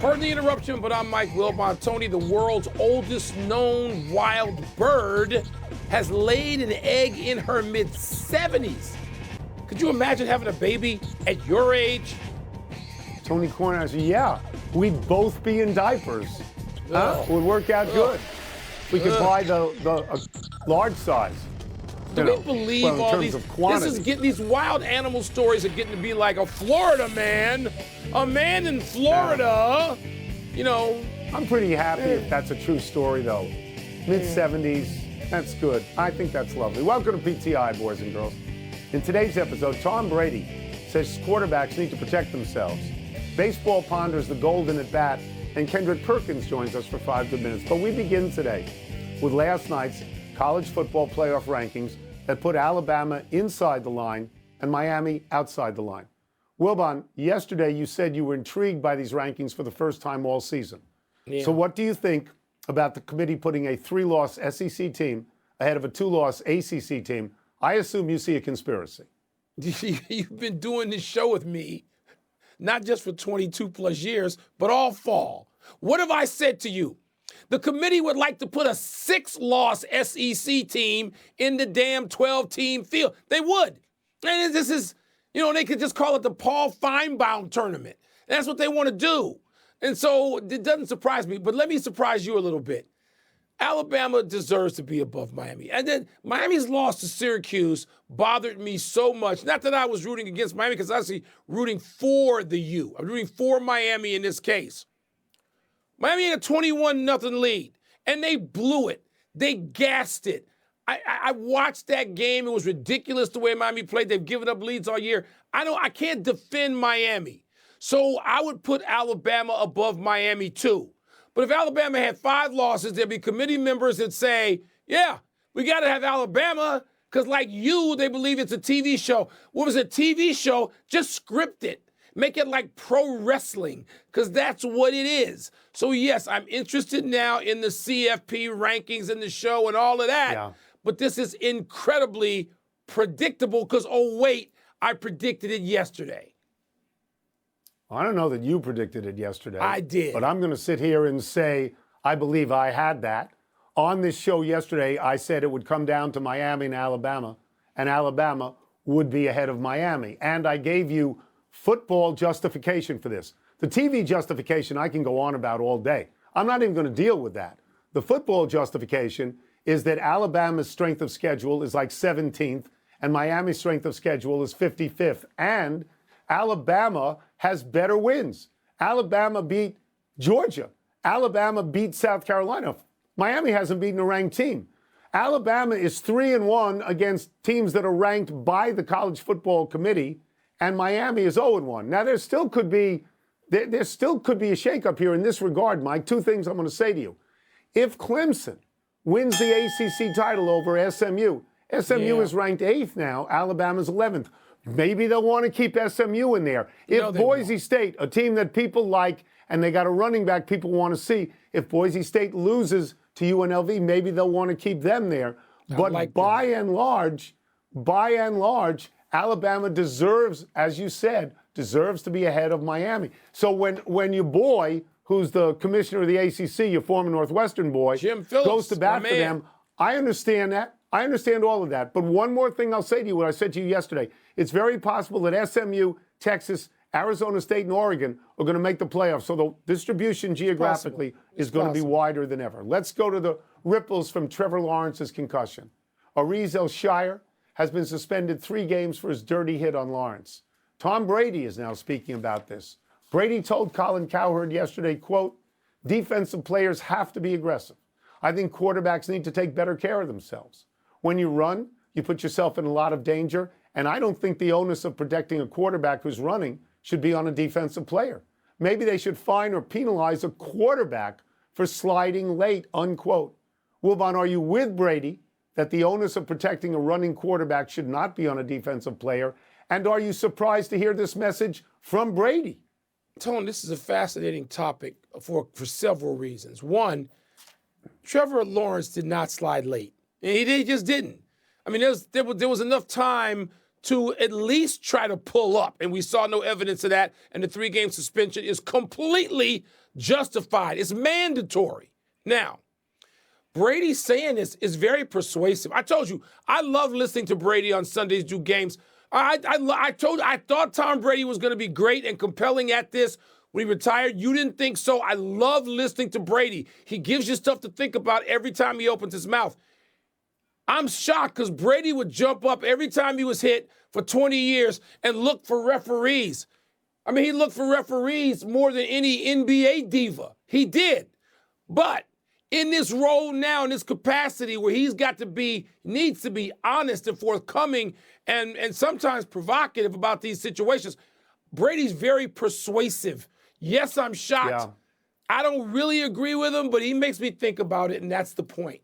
Pardon the interruption, but I'm Mike Wilbon. Tony, the world's oldest known wild bird, has laid an egg in her mid-70s. Could you imagine having a baby at your age? Tony Corner said, yeah, we'd both be in diapers. Huh? It would work out good. We could buy the large size. Do we believe all these? This is getting, these wild animal stories are getting to be like a Florida man, a man in Florida. You know, I'm pretty happy if that's a true story, though. Mid-70s, that's good. I think that's lovely. Welcome to PTI, boys and girls. In today's episode, Tom Brady says quarterbacks need to protect themselves. Baseball ponders the golden at bat, and Kendrick Perkins joins us for 5 good minutes. But we begin today with last night's college football playoff rankings that put Alabama inside the line and Miami outside the line. Wilbon, yesterday you said you were intrigued by these rankings for the first time all season. Yeah. So what do you think about the committee putting a 3-loss SEC team ahead of a 2-loss ACC team? I assume you see a conspiracy. You've been doing this show with me, not just for 22 plus years, but all fall. What have I said to you? The committee would like to put a 6-loss SEC team in the damn 12-team field. They would. And this is, you know, they could just call it the Paul Feinbaum tournament. That's what they want to do. And so it doesn't surprise me, but let me surprise you a little bit. Alabama deserves to be above Miami. And then Miami's loss to Syracuse bothered me so much. Not that I was rooting against Miami, because I was actually rooting for the U. I'm rooting for Miami in this case. Miami had a 21-0 lead, and they blew it. They gassed it. I watched that game. It was ridiculous the way Miami played. They've given up leads all year. I can't defend Miami. So I would put Alabama above Miami too. But if Alabama had 5 losses, there'd be committee members that say, yeah, we got to have Alabama because like you, they believe it's a TV show. What was a TV show? Just script it. Make it like pro wrestling, because that's what it is. So, yes, I'm interested now in the CFP rankings and the show and all of that. Yeah. But this is incredibly predictable because, oh, wait, I predicted it yesterday. I don't know that you predicted it yesterday. I did. But I'm going to sit here and say I believe I had that. On this show yesterday, I said it would come down to Miami and Alabama would be ahead of Miami. And I gave you football justification for this. The TV justification I can go on about all day. I'm not even going to deal with that. The football justification is that Alabama's strength of schedule is like 17th and Miami's strength of schedule is 55th. And Alabama has better wins. Alabama beat Georgia. Alabama beat South Carolina. Miami hasn't beaten a ranked team. Alabama is 3-1 against teams that are ranked by the College Football Committee, and Miami is 0-1. Now, there still could be a shakeup here in this regard, Mike. 2 things I'm going to say to you. If Clemson wins the ACC title over SMU is ranked 8th now, Alabama's 11th. Maybe they'll want to keep SMU in there. If Boise State, a team that people like, and they got a running back people want to see, if Boise State loses to UNLV, maybe they'll want to keep them there. But by and large, Alabama deserves, as you said, to be ahead of Miami. So when your boy, who's the commissioner of the ACC, your former Northwestern boy, Jim Phillips, goes to bat for them, I understand that. I understand all of that. But one more thing I'll say to you, what I said to you yesterday. It's very possible that SMU, Texas, Arizona State, and Oregon are going to make the playoffs. So the distribution geographically is going to be wider than ever. Let's go to the ripples from Trevor Lawrence's concussion. Areez El-Shire has been suspended 3 games for his dirty hit on Lawrence. Tom Brady is now speaking about this. Brady told Colin Cowherd yesterday, quote, defensive players have to be aggressive. I think quarterbacks need to take better care of themselves. When you run, you put yourself in a lot of danger, and I don't think the onus of protecting a quarterback who's running should be on a defensive player. Maybe they should fine or penalize a quarterback for sliding late, unquote. Wilbon, are you with Brady that the onus of protecting a running quarterback should not be on a defensive player? And are you surprised to hear this message from Brady? Tone, this is a fascinating topic for several reasons. One, Trevor Lawrence did not slide late. He just didn't. I mean, there was enough time to at least try to pull up. And we saw no evidence of that. And the 3-game suspension is completely justified. It's mandatory. Now, Brady saying this is very persuasive. I told you, I love listening to Brady on Sundays do games. I thought Tom Brady was going to be great and compelling at this when he retired. You didn't think so. I love listening to Brady. He gives you stuff to think about every time he opens his mouth. I'm shocked because Brady would jump up every time he was hit for 20 years and look for referees. I mean, he looked for referees more than any NBA diva. He did. But in this role now, in this capacity where he's got to be, needs to be honest and forthcoming and sometimes provocative about these situations, Brady's very persuasive. Yes, I'm shocked. Yeah. I don't really agree with him, but he makes me think about it, and that's the point.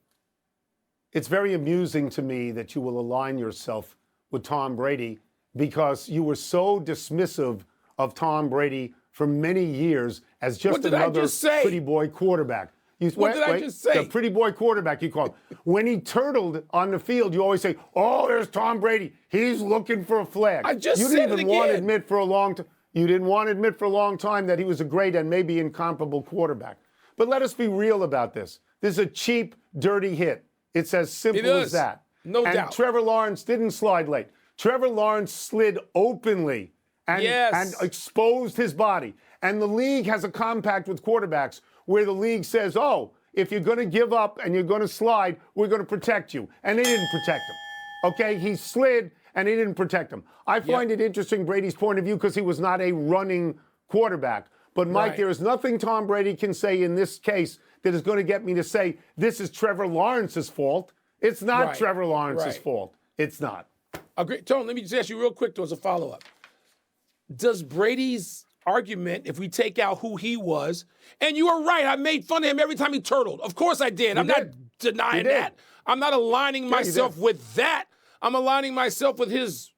It's very amusing to me that you will align yourself with Tom Brady because you were so dismissive of Tom Brady for many years as just another pretty boy quarterback. What did I just say? The pretty boy quarterback, you call him. When he turtled on the field, you always say, oh, there's Tom Brady. He's looking for a flag. I just you said didn't it even want to again. admit for a long time. You didn't want to admit for a long time that he was a great and maybe incomparable quarterback. But let us be real about this. This is a cheap, dirty hit. It's as simple as that. No doubt. And Trevor Lawrence didn't slide late. Trevor Lawrence slid openly and exposed his body. And the league has a compact with quarterbacks where the league says, oh, if you're going to give up and you're going to slide, we're going to protect you. And they didn't protect him. Okay? He slid and they didn't protect him. I find it interesting, Brady's point of view, because he was not a running quarterback. But, Mike, there is nothing Tom Brady can say in this case that is going to get me to say this is Trevor Lawrence's fault. It's not Trevor Lawrence's fault. It's not. Agree. Tone, let me just ask you real quick, though, as a follow-up. Does Brady's argument, if we take out who he was, and you were right, I made fun of him every time he turtled. Of course I did. I'm not denying that. I'm not aligning myself with that. I'm aligning myself with his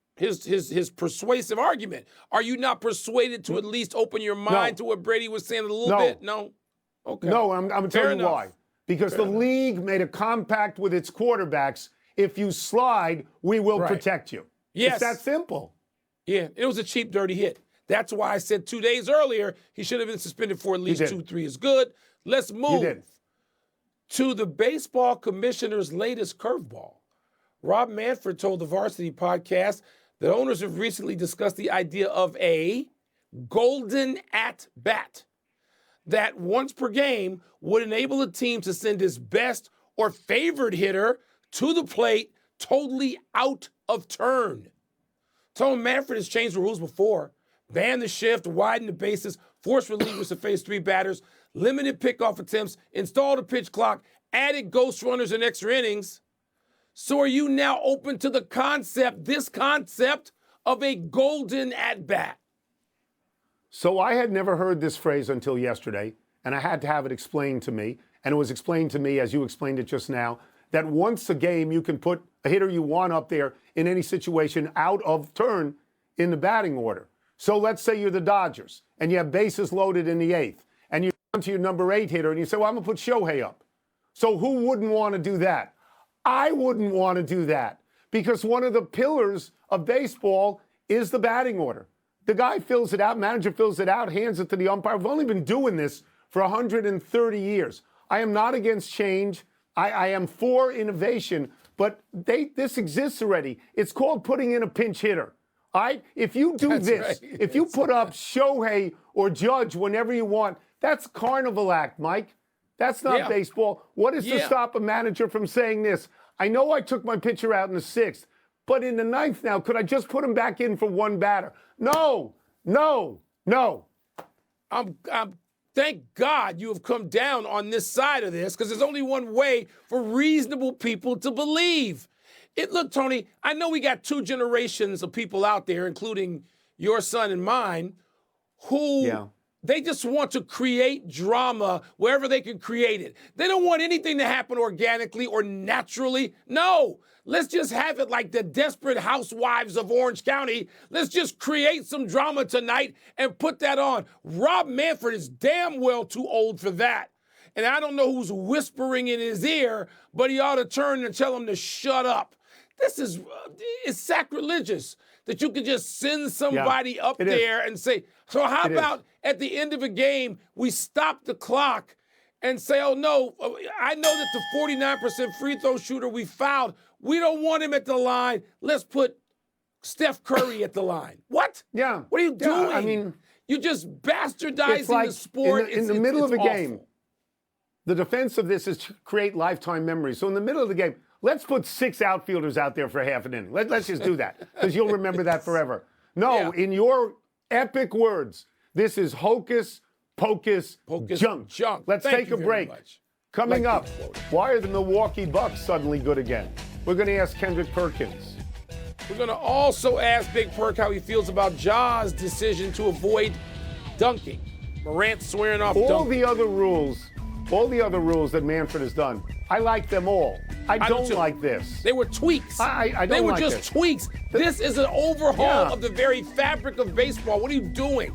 persuasive argument. Are you not persuaded to at least open your mind to what Brady was saying a little bit? No. Okay. No, I'm going to tell you why. Because the league made a compact with its quarterbacks. If you slide, we will protect you. Yes. It's that simple. Yeah, it was a cheap, dirty hit. That's why I said 2 days earlier he should have been suspended for at least 2-3 is good. Let's move to the baseball commissioner's latest curveball. Rob Manfred told the Varsity podcast that owners have recently discussed the idea of a golden at-bat that once per game would enable a team to send its best or favored hitter to the plate totally out of turn. Tone Manfred has changed the rules before. Banned the shift, widened the bases, forced relievers to face 3 batters, limited pickoff attempts, installed a pitch clock, added ghost runners and extra innings. So are you now open to this concept of a golden at-bat? So I had never heard this phrase until yesterday, and I had to have it explained to me. And it was explained to me, as you explained it just now, that once a game you can put a hitter you want up there in any situation out of turn in the batting order. So let's say you're the Dodgers, and you have bases loaded in the 8th, and you're down to your number 8 hitter, and you say, well, I'm going to put Shohei up. So who wouldn't want to do that? I wouldn't want to do that, because one of the pillars of baseball is the batting order. The guy fills it out, manager fills it out, hands it to the umpire. We've only been doing this for 130 years. I am not against change. I am for innovation, but this exists already. It's called putting in a pinch hitter. All right? If you do if you put up Shohei or Judge whenever you want, that's Carnival Act, Mike. That's not baseball. What is to stop a manager from saying this? I know I took my pitcher out in the 6th, but in the 9th now, could I just put him back in for one batter? No. Thank God you have come down on this side of this, because there's only one way for reasonable people to believe. Look, Tony, I know we got 2 generations of people out there, including your son and mine, who they just want to create drama wherever they can create it. They don't want anything to happen organically or naturally. No, let's just have it like the Desperate Housewives of Orange County. Let's just create some drama tonight and put that on. Rob Manfred is damn well too old for that. And I don't know who's whispering in his ear, but he ought to turn and tell him to shut up. This is it's sacrilegious. that you can just send somebody up it is. there and say, so how It is. about at the end of a game, we stop the clock and say, oh, no, I know that the 49% free throw shooter we fouled, we don't want him at the line. Let's put Steph Curry at the line. What? Yeah. What are you doing? I mean, you're just bastardizing it's like the sport. in the middle of a awful. game. The defense of this is to create lifetime memories. So in the middle of the game, let's put 6 outfielders out there for half an inning. Let's just do that because you'll remember that forever. No, in your epic words, this is hocus pocus junk. Let's take a break. Coming up, why are the Milwaukee Bucks suddenly good again? We're going to ask Kendrick Perkins. We're going to also ask Big Perk how he feels about Ja's decision to avoid dunking. Morant swearing off dunking. All the other rules that Manfred has done, I like them all. I don't like this. They were tweaks. I don't They were like just this. tweaks. This is an overhaul of the very fabric of baseball. What are you doing?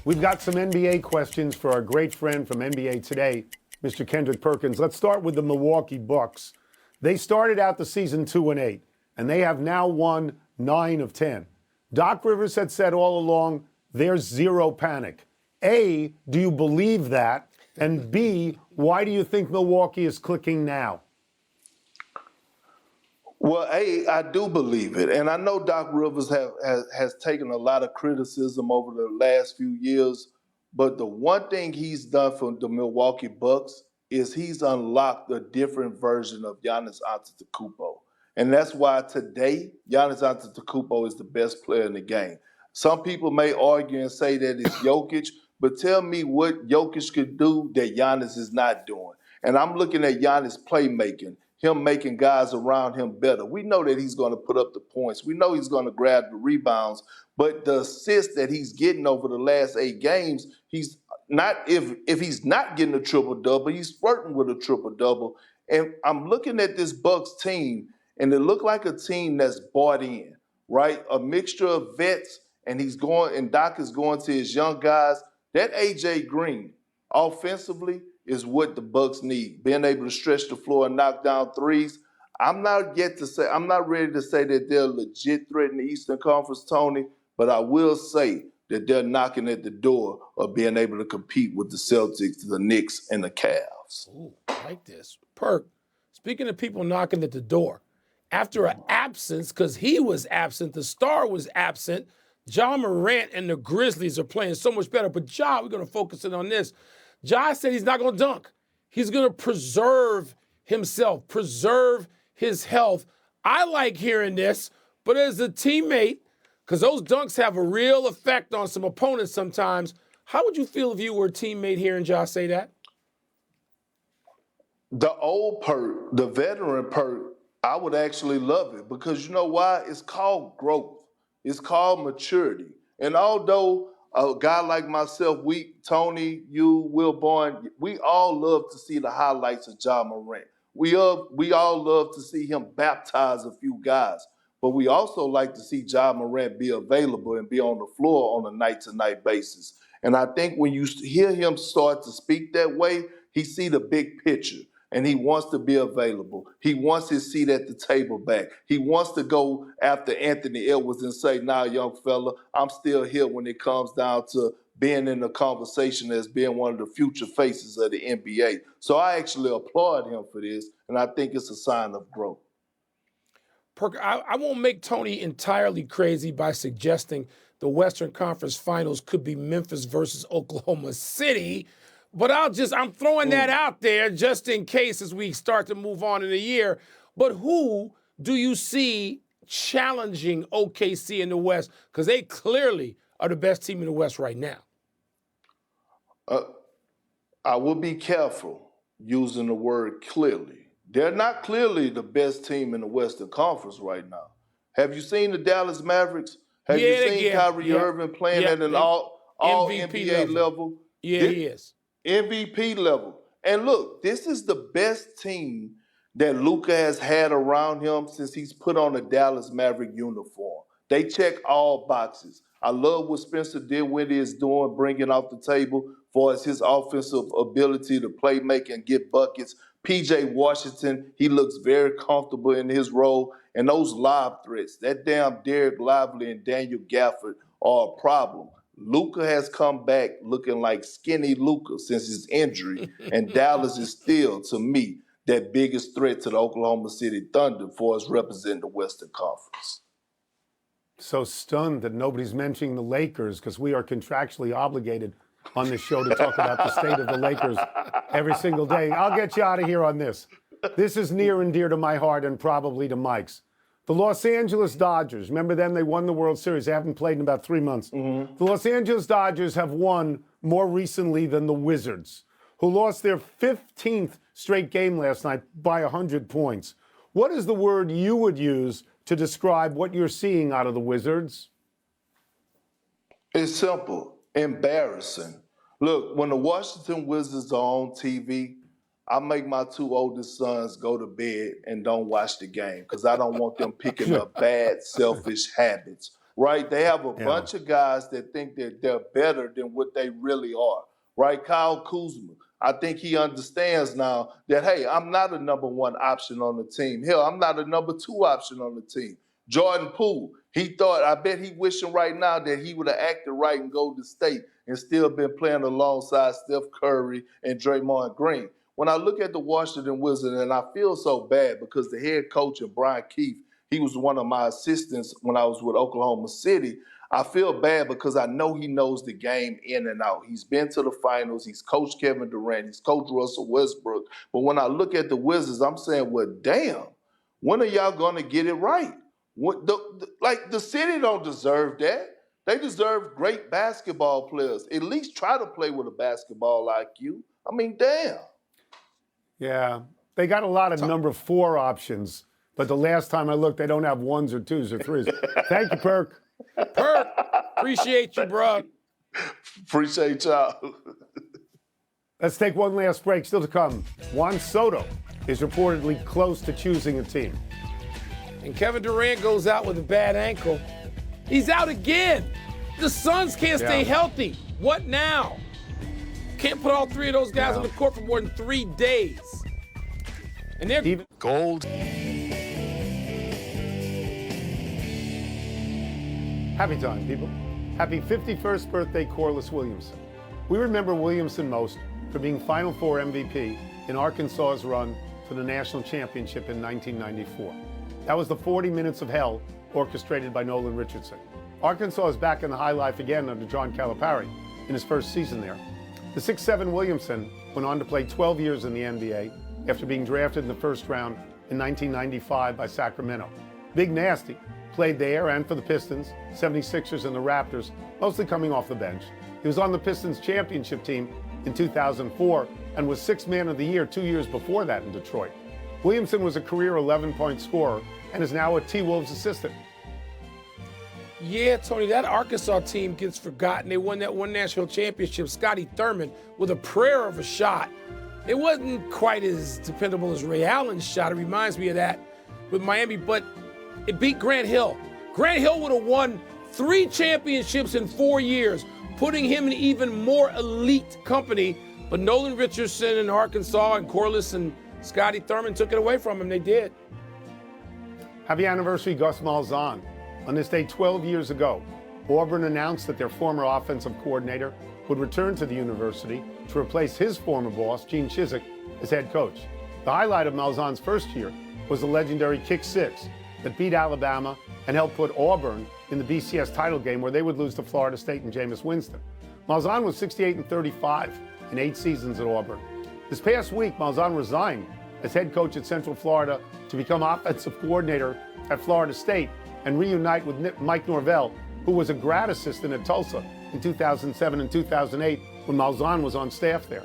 We've got some NBA questions for our great friend from NBA Today, Mr. Kendrick Perkins. Let's start with the Milwaukee Bucks. They started out the season 2-8, and they have now won 9 of 10. Doc Rivers had said all along, there's zero panic. A, do you believe that? And B, why do you think Milwaukee is clicking now? Well, I do believe it. And I know Doc Rivers has taken a lot of criticism over the last few years. But the one thing he's done for the Milwaukee Bucks is he's unlocked a different version of Giannis Antetokounmpo. And that's why today, Giannis Antetokounmpo is the best player in the game. Some people may argue and say that it's Jokic, but tell me what Jokic could do that Giannis is not doing. And I'm looking at Giannis playmaking, him making guys around him better. We know that he's going to put up the points. We know he's going to grab the rebounds. But the assists that he's getting over the last 8 games, he's not, if he's not getting a triple-double, he's flirting with a triple-double. And I'm looking at this Bucks team, and it looked like a team that's bought in, right? A mixture of vets, and Doc is going to his young guys. That A.J. Green, offensively, is what the Bucks need. Being able to stretch the floor and knock down threes. I'm not ready to say that they're a legit threat in the Eastern Conference, Tony, but I will say that they're knocking at the door of being able to compete with the Celtics, the Knicks, and the Cavs. Ooh, I like this. Perk, speaking of people knocking at the door, after an absence, because he was absent, the star was absent, Ja Morant and the Grizzlies are playing so much better. But Ja, we're going to focus in on this. Ja said he's not going to dunk. He's going to preserve himself, preserve his health. I like hearing this, but as a teammate, because those dunks have a real effect on some opponents sometimes, how would you feel if you were a teammate hearing Ja say that? The old Perk, the veteran Perk, I would actually love it because you know why? It's called growth. It's called maturity. And although a guy like myself, Tony, you, Will Bourne, we all love to see the highlights of Ja Morant. We all love to see him baptize a few guys. But we also like to see Ja Morant be available and be on the floor on a night-to-night basis. And I think when you hear him start to speak that way, he see the big picture. And he wants to be available. He wants his seat at the table back. He wants to go after Anthony Edwards and say, nah, young fella, I'm still here when it comes down to being in the conversation as being one of the future faces of the NBA. So I actually applaud him for this, and I think it's a sign of growth. Perk, I won't make Tony entirely crazy by suggesting the Western Conference Finals could be Memphis versus Oklahoma City. But I'm throwing that out there just in case as we start to move on in the year. But who do you see challenging OKC in the West? Because they clearly are the best team in the West right now. I will be careful using the word clearly. They're not clearly the best team in the Western Conference right now. Have you seen the Dallas Mavericks? Have you seen Kyrie Irving playing at an all NBA level? Yeah, he is. MVP level. And look, this is the best team that Luka has had around him since he's put on a Dallas Maverick uniform. They check all boxes. I love what Spencer Dinwiddie is doing, bringing off the table for his offensive ability to play, make, and get buckets. P.J. Washington, he looks very comfortable in his role. And those lob threats, that damn Derek Lively and Daniel Gafford are a problem. Luka has come back looking like skinny Luka since his injury, and Dallas is still, to me, that biggest threat to the Oklahoma City Thunder for us representing the Western Conference. So stunned that nobody's mentioning the Lakers because we are contractually obligated on this show to talk about the state of the Lakers every single day. I'll get you out of here on this. This is near and dear to my heart and probably to Mike's. The Los Angeles Dodgers, remember them? They won the World Series. They haven't played in about 3 months. The Los Angeles Dodgers have won more recently than the Wizards, who lost their 15th straight game last night by 100 points. What is the word you would use to describe what you're seeing out of the Wizards? It's simple. Embarrassing. Look, when the Washington Wizards are on TV, I make my 2 oldest sons go to bed and don't watch the game because I don't want them picking up bad, selfish habits, right? They have a bunch of guys that think that they're better than what they really are, right? Kyle Kuzma, I think he understands now that, hey, I'm not a number 1 option on the team. Hell, I'm not a number 2 option on the team. Jordan Poole, he thought, I bet he wishing right now that he would have acted right and go to state and still been playing alongside Steph Curry and Draymond Green. When I look at the Washington Wizards, and I feel so bad because the head coach, Brian Keefe, he was one of my assistants when I was with Oklahoma City. I feel bad because I know he knows the game in and out. He's been to the finals. He's coached Kevin Durant. He's coached Russell Westbrook. But when I look at the Wizards, I'm saying, well, damn, when are y'all going to get it right? The city don't deserve that. They deserve great basketball players. At least try to play with a basketball IQ. I mean, damn. Yeah, they got a lot of number 4 options, but the last time I looked, they don't have 1s or 2s or 3s. Thank you, Perk. Perk, appreciate you, bro. Appreciate y'all. Let's take one last break. Still to come, Juan Soto is reportedly close to choosing a team. And Kevin Durant goes out with a bad ankle. He's out again. The Suns can't stay healthy. What now? Can't put all 3 of those guys on the court for more than 3 days. And they're gold. Happy time, people. Happy 51st birthday, Corliss Williamson. We remember Williamson most for being Final Four MVP in Arkansas's run to the national championship in 1994. That was the 40 minutes of hell orchestrated by Nolan Richardson. Arkansas is back in the high life again under John Calipari in his first season there. The 6'7" Williamson went on to play 12 years in the NBA after being drafted in the first round in 1995 by Sacramento. Big Nasty played there and for the Pistons, 76ers, and the Raptors, mostly coming off the bench. He was on the Pistons championship team in 2004 and was 6th man of the year 2 years before that in Detroit. Williamson was a career 11-point scorer and is now a T-Wolves assistant. Yeah, Tony, that Arkansas team gets forgotten. They won that 1 national championship. Scotty Thurman with a prayer of a shot. It wasn't quite as dependable as Ray Allen's shot. It reminds me of that with Miami, but it beat Grant Hill. Grant Hill would have won 3 championships in 4 years, putting him in even more elite company. But Nolan Richardson and Arkansas and Corliss and Scotty Thurman took it away from him. They did. Happy anniversary, Gus Malzahn. On this day 12 years ago, Auburn announced that their former offensive coordinator would return to the university to replace his former boss, Gene Chizik, as head coach. The highlight of Malzahn's first year was the legendary kick 6 that beat Alabama and helped put Auburn in the BCS title game where they would lose to Florida State and Jameis Winston. Malzahn was 68-35 in 8 seasons at Auburn. This past week, Malzahn resigned as head coach at Central Florida to become offensive coordinator at Florida State and reunite with Mike Norvell, who was a grad assistant at Tulsa in 2007 and 2008 when Malzahn was on staff there.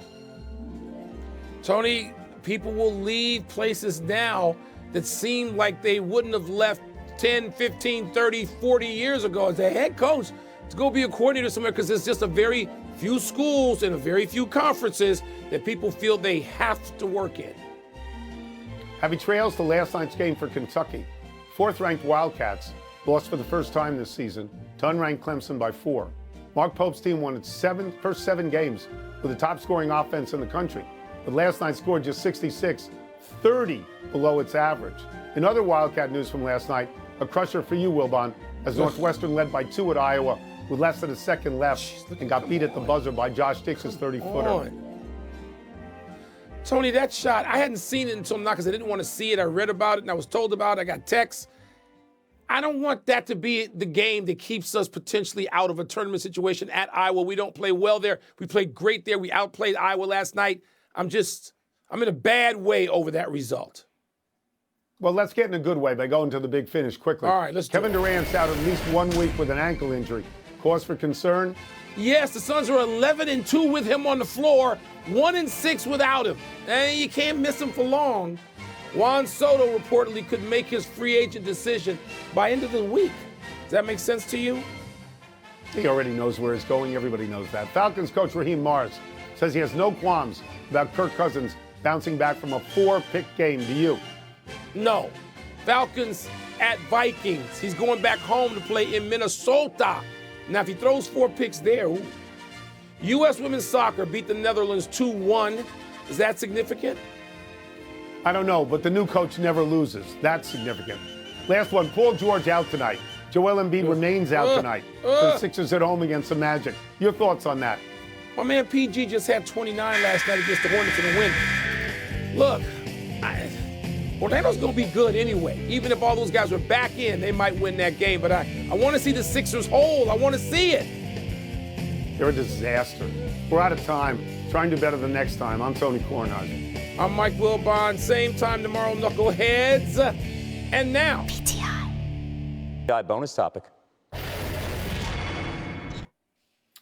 Tony, people will leave places now that seem like they wouldn't have left 10, 15, 30, 40 years ago as a head coach to go be a coordinator somewhere because there's just a very few schools and a very few conferences that people feel they have to work in. Happy trails to last night's game for Kentucky. 4th-ranked Wildcats lost for the first time this season to unranked Clemson by 4. Mark Pope's team won its first 7 games with the top-scoring offense in the country. but last night scored just 66, 30 below its average. In other Wildcat news from last night, a crusher for you, Wilbon, as Northwestern led by 2 at Iowa with less than a second left and got beat at the buzzer by Josh Dix's 30-footer. Tony, that shot, I hadn't seen it until now because I didn't want to see it. I read about it and I was told about it. I got texts. I don't want that to be the game that keeps us potentially out of a tournament situation at Iowa. We don't play well there. We played great there. We outplayed Iowa last night. I'm in a bad way over that result. Well, let's get in a good way by going to the big finish quickly. All right, let's do it. Kevin Durant's out at least 1 week with an ankle injury. Cause for concern? Yes, the Suns are 11-2 with him on the floor, 1-6 without him. And you can't miss him for long. Juan Soto reportedly could make his free agent decision by end of the week. Does that make sense to you? He already knows where it's going. Everybody knows that. Falcons coach Raheem Morris says he has no qualms about Kirk Cousins bouncing back from a 4-pick game. Do you? No. Falcons at Vikings. He's going back home to play in Minnesota. Now, if he throws 4 picks there, ooh. U.S. women's soccer beat the Netherlands 2-1. Is that significant? I don't know, but the new coach never loses. That's significant. Last one, Paul George out tonight. Joel Embiid remains out tonight. The Sixers at home against the Magic. Your thoughts on that? My man PG just had 29 last night against the Hornets in a win. Look, Orlando's going to be good anyway. Even if all those guys were back in, they might win that game. But I want to see the Sixers hold. I want to see it. They're a disaster. We're out of time. Try and do better the next time. I'm Tony Kornheiser. I'm Mike Wilbon. Same time tomorrow, Knuckleheads. And now, PTI. Bonus topic.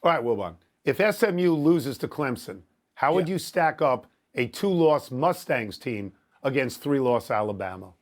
All right, Wilbon. If SMU loses to Clemson, how would you stack up a 2-loss Mustangs team against 3-loss Alabama?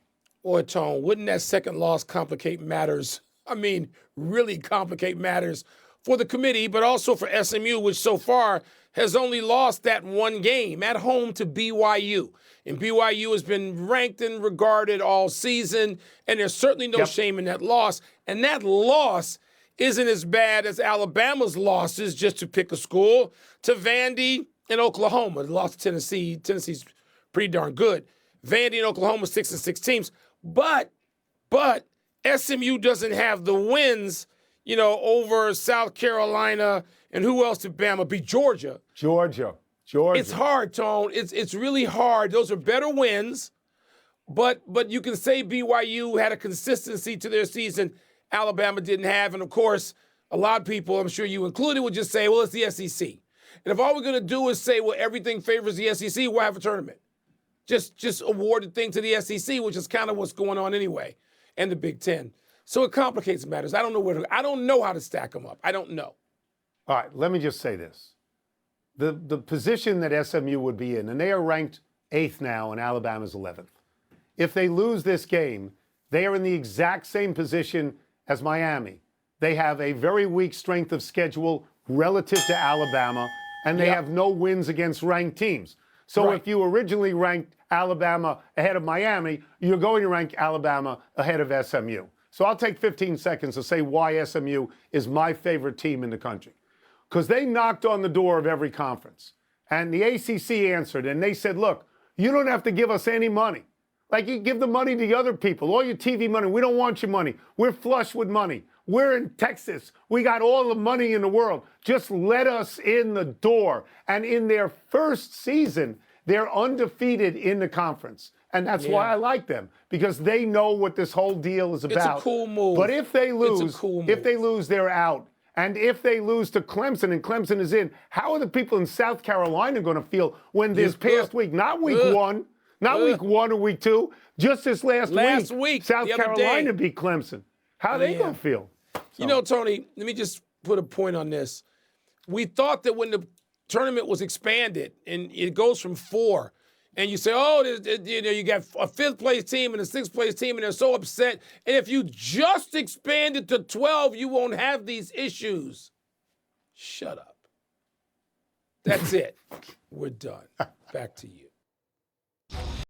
Boy, Tone, wouldn't that second loss complicate matters? I mean, really complicate matters for the committee, but also for SMU, which so far has only lost that one game at home to BYU. And BYU has been ranked and regarded all season, and there's certainly no shame in that loss. And that loss isn't as bad as Alabama's losses, just to pick a school, to Vandy and Oklahoma. The loss to Tennessee. Tennessee's pretty darn good. Vandy and Oklahoma 6-6 teams. But SMU doesn't have the wins, over South Carolina, and who else did Bama beat? Georgia. Georgia. It's hard, Tone. It's really hard. Those are better wins, but you can say BYU had a consistency to their season Alabama didn't have. And, of course, a lot of people, I'm sure you included, would just say, well, it's the SEC. And if all we're going to do is say, well, everything favors the SEC, we'll have a tournament. Just award the thing to the SEC, which is kind of what's going on anyway, and the Big Ten. So it complicates matters. I don't know how to stack them up. I don't know. All right, let me just say this. The position that SMU would be in, and they are ranked 8th now, and Alabama's 11th. If they lose this game, they are in the exact same position as Miami. They have a very weak strength of schedule relative to Alabama, and they have no wins against ranked teams. So if you originally ranked Alabama ahead of Miami, you're going to rank Alabama ahead of SMU. So I'll take 15 seconds to say why SMU is my favorite team in the country. Because they knocked on the door of every conference. And the ACC answered, and they said, look, you don't have to give us any money. Like, you give the money to other people, all your TV money. We don't want your money. We're flush with money. We're in Texas. We got all the money in the world. Just let us in the door. And in their first season, they're undefeated in the conference. And that's why I like them, because they know what this whole deal is about. It's a cool move. But if they lose, they're out. And if they lose to Clemson and Clemson is in, how are the people in South Carolina going to feel when this past week, not week one, not week 1 or week 2, just this last week, South Carolina beat Clemson. How are they going to feel? So. Tony, let me just put a point on this. We thought that when the tournament was expanded and it goes from 4, and you say, you got a 5th place team and a 6th place team, and they're so upset. And if you just expand it to 12, you won't have these issues. Shut up. That's it. We're done. Back to you.